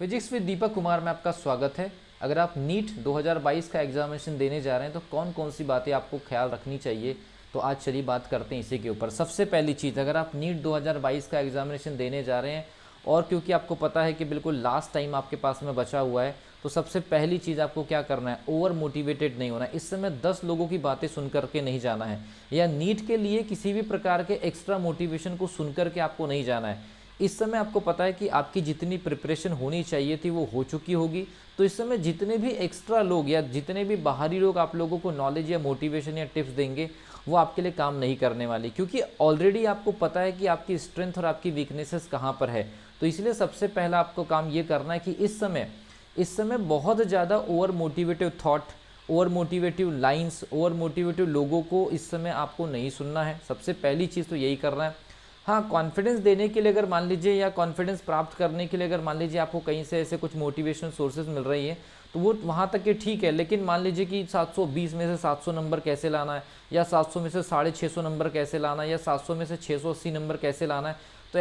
Physics with Deepak Kumar में आपका स्वागत है। अगर आप नीट 2022 का एग्जामिनेशन देने जा रहे हैं तो कौन कौन सी बातें आपको ख्याल रखनी चाहिए, तो आज चलिए बात करते हैं इसी के ऊपर। सबसे पहली चीज़, अगर आप नीट 2022 का एग्जामिनेशन देने जा रहे हैं और क्योंकि आपको पता है कि बिल्कुल लास्ट टाइम आपके पास में बचा हुआ है, तो सबसे पहली चीज़ आपको क्या करना है, ओवर मोटिवेटेड नहीं होना है। इस समय 10 लोगों की बातें सुन करके नहीं जाना है, या नीट के लिए किसी भी प्रकार के एक्स्ट्रा मोटिवेशन को सुन करके आपको नहीं जाना है। इस समय आपको पता है कि आपकी जितनी प्रिपरेशन होनी चाहिए थी वो हो चुकी होगी। तो इस समय जितने भी एक्स्ट्रा लोग या जितने भी बाहरी लोग आप लोगों को नॉलेज या मोटिवेशन या टिप्स देंगे वो आपके लिए काम नहीं करने वाली, क्योंकि ऑलरेडी आपको पता है कि आपकी स्ट्रेंथ और आपकी वीकनेसेस कहाँ पर है। तो इसलिए सबसे पहला आपको काम ये करना है कि इस समय बहुत ज़्यादा over motivative thought, over motivative lines, over motivative लोगों को इस समय आपको नहीं सुनना है। सबसे पहली चीज़ तो यही करना है। हाँ, कॉन्फिडेंस देने के लिए अगर मान लीजिए, या कॉन्फिडेंस प्राप्त करने के लिए अगर मान लीजिए आपको कहीं से ऐसे कुछ मोटिवेशनल सोर्सेज मिल रही है तो वो वहाँ तक के ठीक है। लेकिन मान लीजिए कि 720 में से 700 नंबर कैसे लाना है, या 700 में से 650 नंबर कैसे लाना है, या 700 में से 680 नंबर कैसे लाना है, तो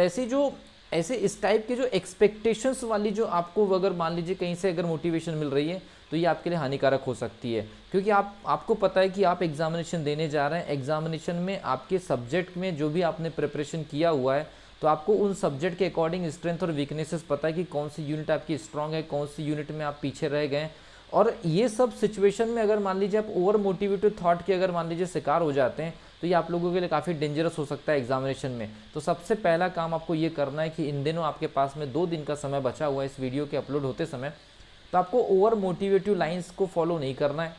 ऐसे इस टाइप के जो एक्सपेक्टेशंस वाली जो आपको अगर मान लीजिए कहीं से अगर मोटिवेशन मिल रही है तो ये आपके लिए हानिकारक हो सकती है। क्योंकि आपको पता है कि आप एग्जामिनेशन देने जा रहे हैं, एग्जामिनेशन में आपके सब्जेक्ट में जो भी आपने प्रिपरेशन किया हुआ है तो आपको उन सब्जेक्ट के अकॉर्डिंग स्ट्रेंथ और वीकनेसेस पता है कि कौन सी यूनिट आपकी स्ट्रांग है, कौन सी यूनिट में आप पीछे रह गए। और ये सब सिचुएशन में अगर मान लीजिए आप ओवर मोटिवेटेड थॉट के अगर मान लीजिए शिकार हो जाते हैं तो ये आप लोगों के लिए काफ़ी डेंजरस हो सकता है एग्जामिनेशन में। तो सबसे पहला काम आपको ये करना है कि इन दिनों आपके पास में 2 दिन का समय बचा हुआ है इस वीडियो के अपलोड होते समय, तो आपको ओवर मोटिवेटिव लाइंस को फॉलो नहीं करना है,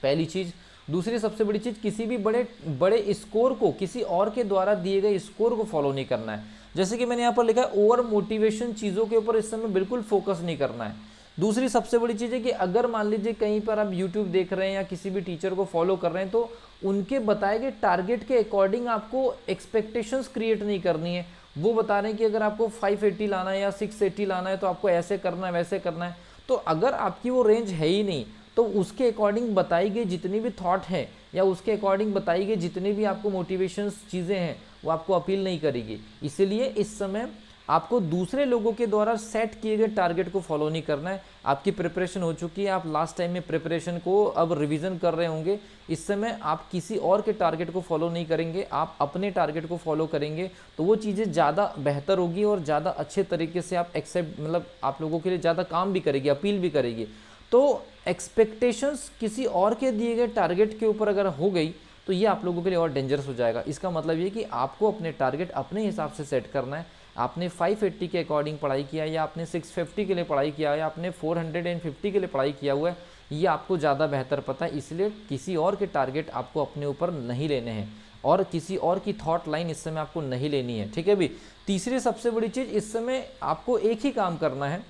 पहली चीज़। दूसरी सबसे बड़ी चीज़, किसी भी बड़े स्कोर को, किसी और के द्वारा दिए गए स्कोर को फॉलो नहीं करना है। जैसे कि मैंने यहाँ पर लिखा है, ओवर मोटिवेशन चीज़ों के ऊपर इस समय बिल्कुल फोकस नहीं करना है। दूसरी सबसे बड़ी चीज़ है कि अगर मान लीजिए कहीं पर आप यूट्यूब देख रहे हैं या किसी भी टीचर को फॉलो कर रहे हैं तो उनके बताए गए टारगेट के अकॉर्डिंग आपको एक्सपेक्टेशंस क्रिएट नहीं करनी है। वो बता रहे हैं कि अगर आपको 580 लाना है या 680 लाना है तो आपको ऐसे करना है, वैसे करना है। तो अगर आपकी वो रेंज है ही नहीं तो उसके अकॉर्डिंग बताई गई जितनी भी थॉट है या उसके अकॉर्डिंग बताई गई जितनी भी आपको मोटिवेशंस चीज़ें हैं वो आपको अपील नहीं करेगी। इसीलिए इस समय आपको दूसरे लोगों के द्वारा सेट किए गए टारगेट को फॉलो नहीं करना है। आपकी प्रिपरेशन हो चुकी है, आप लास्ट टाइम में प्रिपरेशन को अब रिवीजन कर रहे होंगे। इस समय आप किसी और के टारगेट को फॉलो नहीं करेंगे, आप अपने टारगेट को फॉलो करेंगे तो वो चीज़ें ज़्यादा बेहतर होगी और ज़्यादा अच्छे तरीके से आप एक्सेप्ट, मतलब आप लोगों के लिए ज़्यादा काम भी करेगी, अपील भी करेगी। तो एक्सपेक्टेशंस किसी और के दिए गए टारगेट के ऊपर अगर हो गई तो ये आप लोगों के लिए और डेंजरस हो जाएगा। इसका मतलब ये कि आपको अपने टारगेट अपने हिसाब से सेट करना है। आपने 580 के अकॉर्डिंग पढ़ाई किया, या आपने 650 के लिए पढ़ाई किया, या आपने 450 के लिए पढ़ाई किया हुआ है, ये आपको ज़्यादा बेहतर पता है। इसलिए किसी और के टारगेट आपको अपने ऊपर नहीं लेने हैं और किसी और की थॉट लाइन इस समय आपको नहीं लेनी है, ठीक है भी। तीसरी सबसे बड़ी चीज़, इस समय आपको एक ही काम करना है,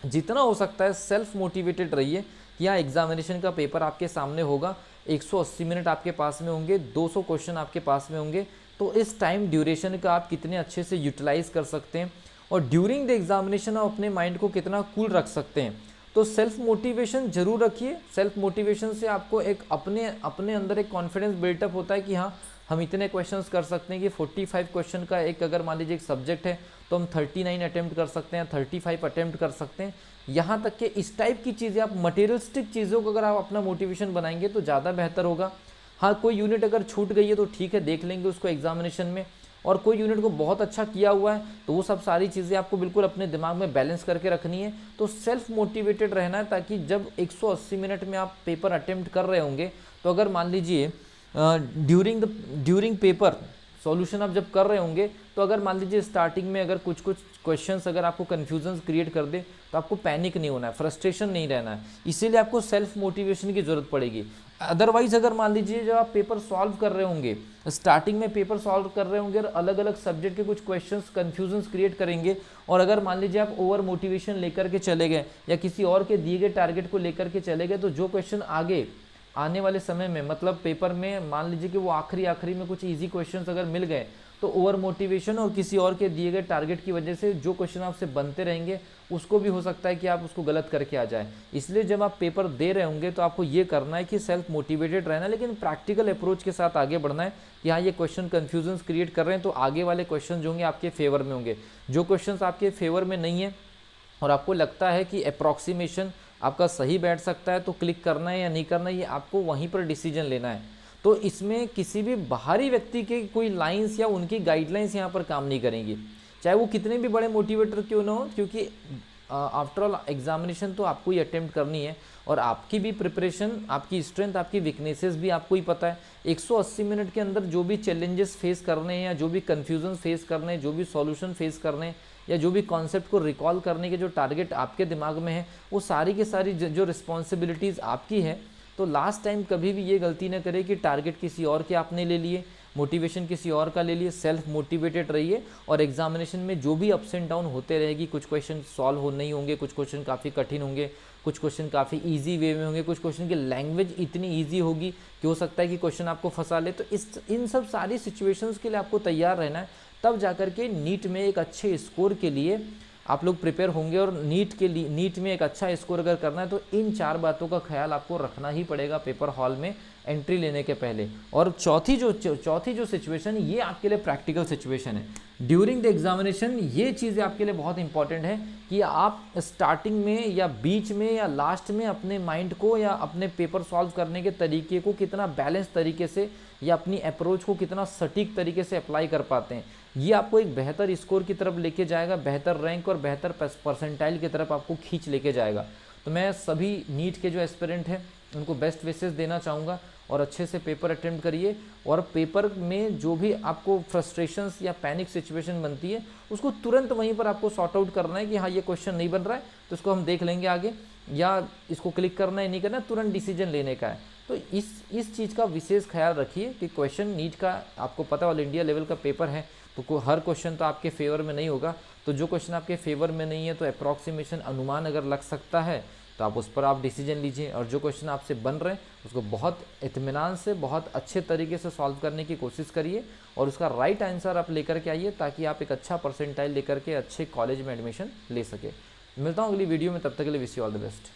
जितना हो सकता है सेल्फ मोटिवेटेड रहिए। यहाँ एग्जामिनेशन का पेपर आपके सामने होगा, 180 मिनट आपके पास में होंगे, 200 क्वेश्चन आपके पास में होंगे। तो इस टाइम ड्यूरेशन का आप कितने अच्छे से यूटिलाइज कर सकते हैं और ड्यूरिंग द एग्जामिनेशन आप अपने माइंड को कितना कूल रख सकते हैं। तो सेल्फ मोटिवेशन जरूर रखिए। सेल्फ मोटिवेशन से आपको एक अपने अंदर एक कॉन्फिडेंस बिल्टअप होता है कि हाँ, हम इतने क्वेश्चंस कर सकते हैं कि 45 क्वेश्चन का एक अगर मान लीजिए एक सब्जेक्ट है तो हम 39 अटेम्प्ट कर सकते हैं, 35 अटेम्प्ट कर सकते हैं। यहाँ तक कि इस टाइप की चीज़ें, आप मटेरियलिस्टिक चीज़ों को अगर आप अपना मोटिवेशन बनाएंगे तो ज़्यादा बेहतर होगा। हाँ, कोई यूनिट अगर छूट गई है तो ठीक है, देख लेंगे उसको एग्जामिनेशन में, और कोई यूनिट को बहुत अच्छा किया हुआ है तो वो सब सारी चीज़ें आपको बिल्कुल अपने दिमाग में बैलेंस करके रखनी है। तो सेल्फ मोटिवेटेड रहना है, ताकि जब 180 मिनट में आप पेपर अटेम्प्ट कर रहे होंगे तो अगर मान लीजिए ड्यूरिंग पेपर सॉल्यूशन आप जब कर रहे होंगे तो अगर मान लीजिए स्टार्टिंग में अगर कुछ क्वेश्चंस अगर आपको कन्फ्यूजन क्रिएट कर दे तो आपको पैनिक नहीं होना है, फ्रस्ट्रेशन नहीं रहना है। इसीलिए आपको सेल्फ मोटिवेशन की ज़रूरत पड़ेगी। अदरवाइज अगर मान लीजिए जब आप पेपर सॉल्व कर रहे होंगे, स्टार्टिंग में पेपर सॉल्व कर रहे होंगे और अलग अलग सब्जेक्ट के कुछ क्वेश्चंस कन्फ्यूजन्स क्रिएट करेंगे, और अगर मान लीजिए आप ओवर मोटिवेशन लेकर के चले गए या किसी और के दिए गए टारगेट को लेकर के चले गए, तो जो क्वेश्चन आगे आने वाले समय में, मतलब पेपर में मान लीजिए कि वो आखिरी में कुछ इजी क्वेश्चंस अगर मिल गए तो ओवर मोटिवेशन और किसी और के दिए गए टारगेट की वजह से जो क्वेश्चन आपसे बनते रहेंगे उसको भी हो सकता है कि आप उसको गलत करके आ जाए। इसलिए जब आप पेपर दे रहे होंगे तो आपको ये करना है कि सेल्फ मोटिवेटेड रहना है, लेकिन प्रैक्टिकल अप्रोच के साथ आगे बढ़ना है कि हाँ, ये क्वेश्चन कन्फ्यूजन्स क्रिएट कर रहे हैं तो आगे वाले क्वेश्चन जो होंगे आपके फेवर में होंगे। जो क्वेश्चन आपके फेवर में नहीं है और आपको लगता है कि अप्रॉक्सीमेशन आपका सही बैठ सकता है तो क्लिक करना है या नहीं करना है, ये आपको वहीं पर डिसीजन लेना है। तो इसमें किसी भी बाहरी व्यक्ति के कोई लाइंस या उनकी गाइडलाइंस यहाँ पर काम नहीं करेंगी, चाहे वो कितने भी बड़े मोटिवेटर क्यों ना हो, क्योंकि आफ्टर ऑल एग्जामिनेशन तो आपको ही अटेम्प्ट करनी है और आपकी भी प्रिपरेशन, आपकी स्ट्रेंथ, आपकी वीकनेसेस भी आपको ही पता है। 180 मिनट के अंदर जो भी चैलेंजेस फेस करने हैं या जो भी कन्फ्यूजन फेस करने हैं, जो भी सॉल्यूशन फेस करने हैं या जो भी कॉन्सेप्ट को रिकॉल करने के जो टारगेट आपके दिमाग में है, वो सारी की सारी जो रिस्पॉन्सिबिलिटीज़ आपकी है। तो लास्ट टाइम कभी भी ये गलती ना करें कि टारगेट किसी और के आपने ले लिए, मोटिवेशन किसी और का ले लिए। सेल्फ मोटिवेटेड रहिए और एग्जामिनेशन में जो भी अप्स एंड डाउन होते रहेगी, कुछ क्वेश्चन सॉल्व हो नहीं होंगे, कुछ क्वेश्चन काफ़ी कठिन होंगे, कुछ क्वेश्चन काफ़ी इजी वे में होंगे, कुछ क्वेश्चन की लैंग्वेज इतनी इजी होगी कि हो सकता है कि क्वेश्चन आपको फंसा ले। तो इन सब सारी सिचुएशंस के लिए आपको तैयार रहना है, तब जाकर के नीट में एक अच्छे स्कोर के लिए आप लोग प्रिपेयर होंगे। और नीट में एक अच्छा स्कोर अगर करना है तो इन 4 बातों का ख्याल आपको रखना ही पड़ेगा पेपर हॉल में एंट्री लेने के पहले। और चौथी जो सिचुएशन, ये आपके लिए प्रैक्टिकल सिचुएशन है। ड्यूरिंग द एग्जामिनेशन ये चीज़ें आपके लिए बहुत इंपॉर्टेंट है कि आप स्टार्टिंग में या बीच में या लास्ट में अपने माइंड को या अपने पेपर सॉल्व करने के तरीके को कितना बैलेंस तरीके से या अपनी अप्रोच को कितना सटीक तरीके से अप्लाई कर पाते हैं, ये आपको एक बेहतर स्कोर की तरफ लेके जाएगा, बेहतर रैंक और बेहतर परसेंटाइल की तरफ आपको खींच लेके जाएगा। तो मैं सभी नीट के जो एस्पिरेंट हैं उनको बेस्ट विशेस देना चाहूँगा और अच्छे से पेपर अटेम्प्ट करिए। और पेपर में जो भी आपको फ्रस्ट्रेशंस या पैनिक सिचुएशन बनती है उसको तुरंत वहीं पर आपको सॉर्ट आउट करना है कि हाँ ये क्वेश्चन नहीं बन रहा है तो इसको हम देख लेंगे आगे, या इसको क्लिक करना है नहीं करना, तुरंत डिसीजन लेने का है। तो इस चीज़ का विशेष ख्याल रखिए कि क्वेश्चन नीट का आपको पता ऑल इंडिया लेवल का पेपर है तो हर क्वेश्चन तो आपके फेवर में नहीं होगा। तो जो क्वेश्चन आपके फेवर में नहीं है तो अप्रॉक्सीमेशन अनुमान अगर लग सकता है तो आप उस पर आप डिसीजन लीजिए, और जो क्वेश्चन आपसे बन रहे हैं उसको बहुत इत्मीनान से बहुत अच्छे तरीके से सॉल्व करने की कोशिश करिए और उसका राइट आंसर आप लेकर के आइए ताकि आप एक अच्छा परसेंटाइल लेकर के अच्छे कॉलेज में एडमिशन ले सके। मिलता हूँ अगली वीडियो में, तब तक के लिए wish you all the best.